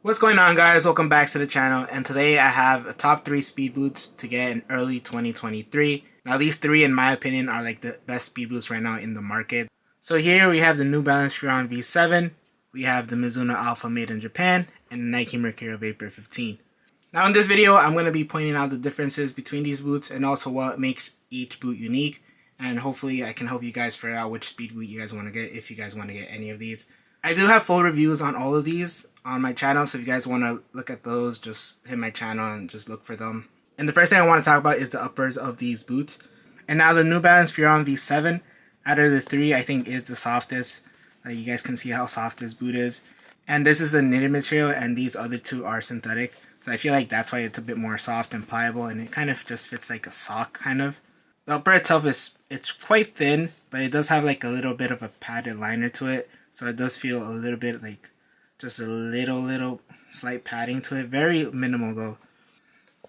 What's going on, guys? Welcome back to the channel, and today I have a top 3 speed boots to get in early 2023. Now these 3 in my opinion are like the best speed boots right now in the market. So here we have the New Balance Furon V7, we have the Mizuno Alpha made in Japan, and the Nike Mercurial Vapor 15. Now in this video I'm going to be pointing out the differences between these boots and also what makes each boot unique, and hopefully I can help you guys figure out which speed boot you guys want to get if you guys want to get any of these. I do have full reviews on all of these on my channel, so if you guys want to look at those, just hit my channel and just look for them. And the first thing I want to talk about is the uppers of these boots. And now the New Balance Furon V7, out of the 3, I think is the softest. You guys can see how soft this boot is. And this is a knitted material, and these other 2 are synthetic. So I feel like that's why it's a bit more soft and pliable, and it kind of just fits like a sock, kind of. The upper itself it's quite thin, but it does have like a little bit of a padded liner to it. So it does feel a little bit like just a little slight padding to it. Very minimal though.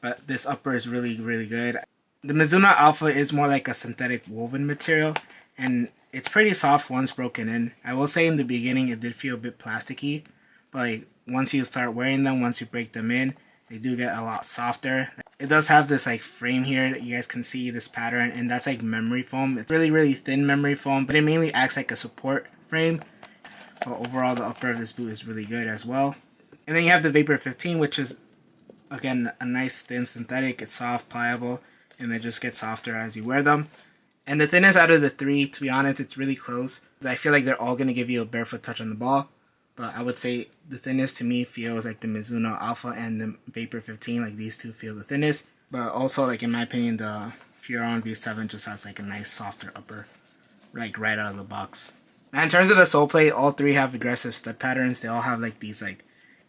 But this upper is really good. The Mizuno Alpha is more like a synthetic woven material, and it's pretty soft once broken in. I will say in the beginning it did feel a bit plasticky, but like once you start wearing them, once you break them in, they do get a lot softer. It does have this like frame here that you guys can see this pattern, and that's like memory foam. It's really thin memory foam, but it mainly acts like a support frame. But overall, the upper of this boot is really good as well. And then you have the Vapor 15, which is, again, a nice thin synthetic. It's soft, pliable, and it just gets softer as you wear them. And the thinnest out of the 3, to be honest, it's really close. I feel like they're all going to give you a barefoot touch on the ball. But I would say the thinnest to me feels like the Mizuno Alpha and the Vapor 15. Like these 2 feel the thinnest. But also, like in my opinion, the Furon V7 just has like a nice softer upper, like right out of the box. Now in terms of the sole plate, all 3 have aggressive stud patterns. They all have like these like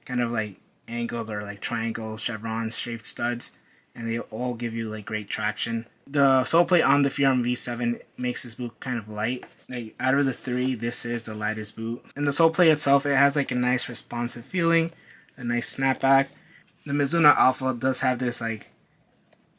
kind of like angled or like triangle chevron shaped studs, and they all give you like great traction. The sole plate on the Furon V7 makes this boot kind of light. Like out of the 3, this is the lightest boot. And the sole plate itself, it has like a nice responsive feeling, a nice snapback. The Mizuno Alpha does have this like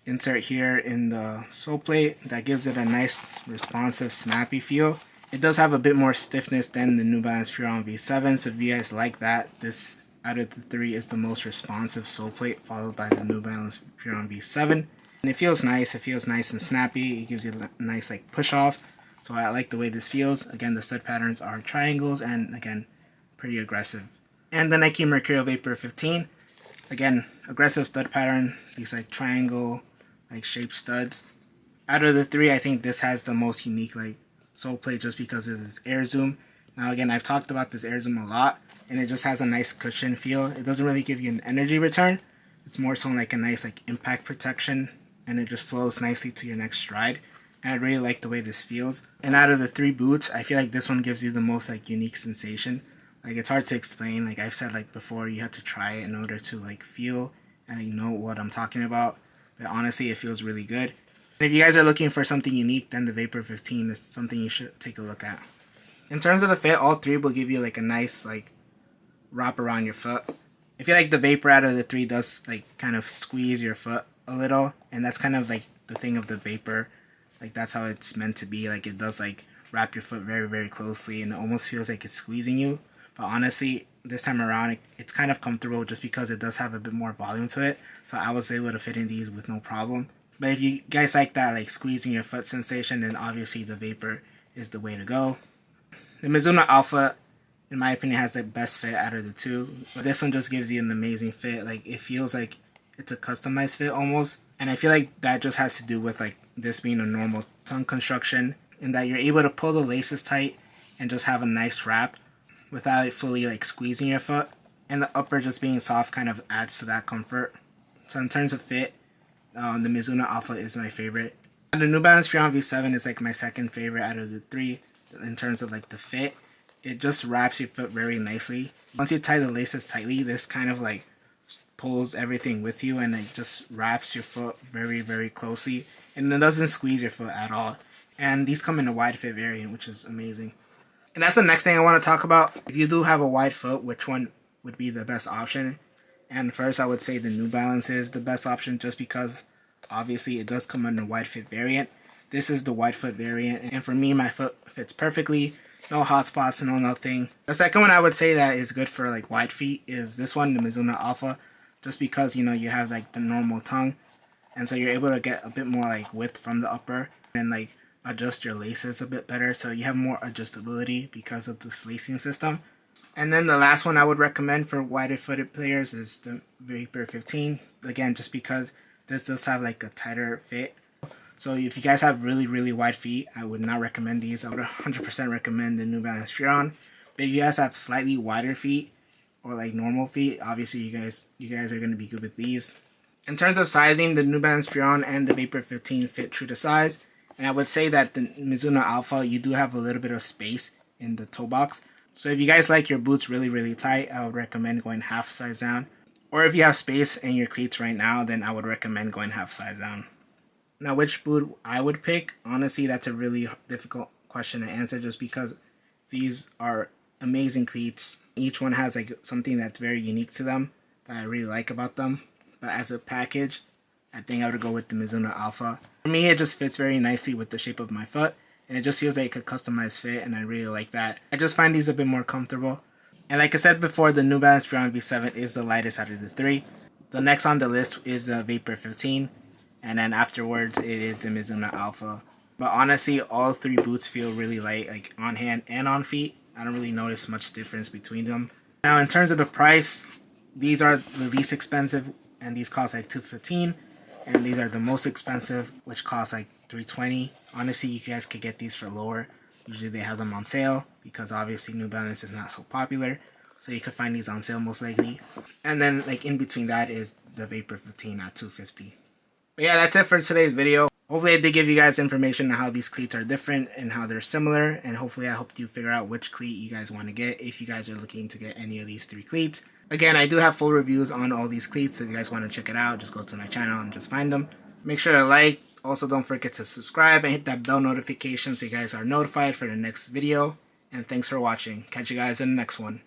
insert here in the sole plate that gives it a nice responsive snappy feel. It does have a bit more stiffness than the New Balance Furon V7, so if you guys like that, this out of the 3 is the most responsive sole plate, followed by the New Balance Furon V7. And it feels nice and snappy. It gives you a nice like push off, so I like the way this feels. Again, the stud patterns are triangles and again, pretty aggressive. And the Nike Mercurial Vapor 15, again, aggressive stud pattern, these like triangle like shaped studs. Out of the 3, I think this has the most unique like sole plate just because of this air zoom. Now again, I've talked about this air zoom a lot, and it just has a nice cushion feel. It doesn't really give you an energy return. It's more so like a nice like impact protection, and it just flows nicely to your next stride. And I really like the way this feels. And out of the 3 boots, I feel like this one gives you the most like unique sensation. Like it's hard to explain. Like I've said like before, you have to try it in order to like feel and like, know what I'm talking about. But honestly, it feels really good. If you guys are looking for something unique, then the Vapor 15 is something you should take a look at. In terms of the fit, all 3 will give you like a nice like wrap around your foot. I feel like the Vapor out of the 3 does like kind of squeeze your foot a little, and that's kind of like the thing of the Vapor. Like that's how it's meant to be. Like it does like wrap your foot very closely, and it almost feels like it's squeezing you. But honestly, this time around, it's kind of comfortable just because it does have a bit more volume to it. So I was able to fit in these with no problem. But if you guys like that like squeezing your foot sensation, then obviously the Vapor is the way to go. The Mizuno Alpha, in my opinion, has the best fit out of the 2. But this one just gives you an amazing fit. Like it feels like it's a customized fit almost. And I feel like that just has to do with like this being a normal tongue construction, and that you're able to pull the laces tight and just have a nice wrap without it fully like squeezing your foot. And the upper just being soft kind of adds to that comfort. So in terms of fit, the Mizuno Alpha is my favorite. And the New Balance Furon V7 is like my second favorite out of the 3 in terms of like the fit. It just wraps your foot very nicely. Once you tie the laces tightly, this kind of like pulls everything with you, and it just wraps your foot very closely, and it doesn't squeeze your foot at all. And these come in a wide fit variant, which is amazing. And that's the next thing I want to talk about. If you do have a wide foot, which one would be the best option? And first, I would say the New Balance is the best option, just because obviously it does come in a wide fit variant. This is the wide foot variant, and for me, my foot fits perfectly. No hot spots, no nothing. The second one I would say that is good for like wide feet is this one, the Mizuno Alpha, just because you know you have like the normal tongue, and so you're able to get a bit more like width from the upper and like adjust your laces a bit better, so you have more adjustability because of this lacing system. And then the last one I would recommend for wider footed players is the Vapor 15. Again, just because this does have like a tighter fit. So if you guys have really wide feet, I would not recommend these. I would 100% recommend the New Balance Furon. But if you guys have slightly wider feet or like normal feet, obviously you guys are going to be good with these. In terms of sizing, the New Balance Furon and the Vapor 15 fit true to size. And I would say that the Mizuno Alpha, you do have a little bit of space in the toe box. So if you guys like your boots really tight, I would recommend going half size down. Or if you have space in your cleats right now, then I would recommend going half size down. Now, which boot I would pick, honestly, that's a really difficult question to answer just because these are amazing cleats. Each one has like something that's very unique to them that I really like about them. But as a package, I think I would go with the Mizuno Alpha. For me, it just fits very nicely with the shape of my foot. And it just feels like a customized fit, and I really like that. I just find these a bit more comfortable. And like I said before, the New Balance Furon V7 is the lightest out of the three. The next on the list is the Vapor 15. And then afterwards, it is the Mizuno Alpha. But honestly, all three boots feel really light, like on hand and on feet. I don't really notice much difference between them. Now, in terms of the price, these are the least expensive, and these cost like $215. And these are the most expensive, which cost like $320. Honestly, you guys could get these for lower. Usually they have them on sale because obviously New Balance is not so popular. So you could find these on sale most likely. And then like in between that is the Vapor 15 at $250. But yeah, that's it for today's video. Hopefully I did give you guys information on how these cleats are different and how they're similar. And hopefully I helped you figure out which cleat you guys want to get if you guys are looking to get any of these three cleats. Again, I do have full reviews on all these cleats. If you guys want to check it out, just go to my channel and just find them. Make sure to like. Also, don't forget to subscribe and hit that bell notification so you guys are notified for the next video. And thanks for watching. Catch you guys in the next one.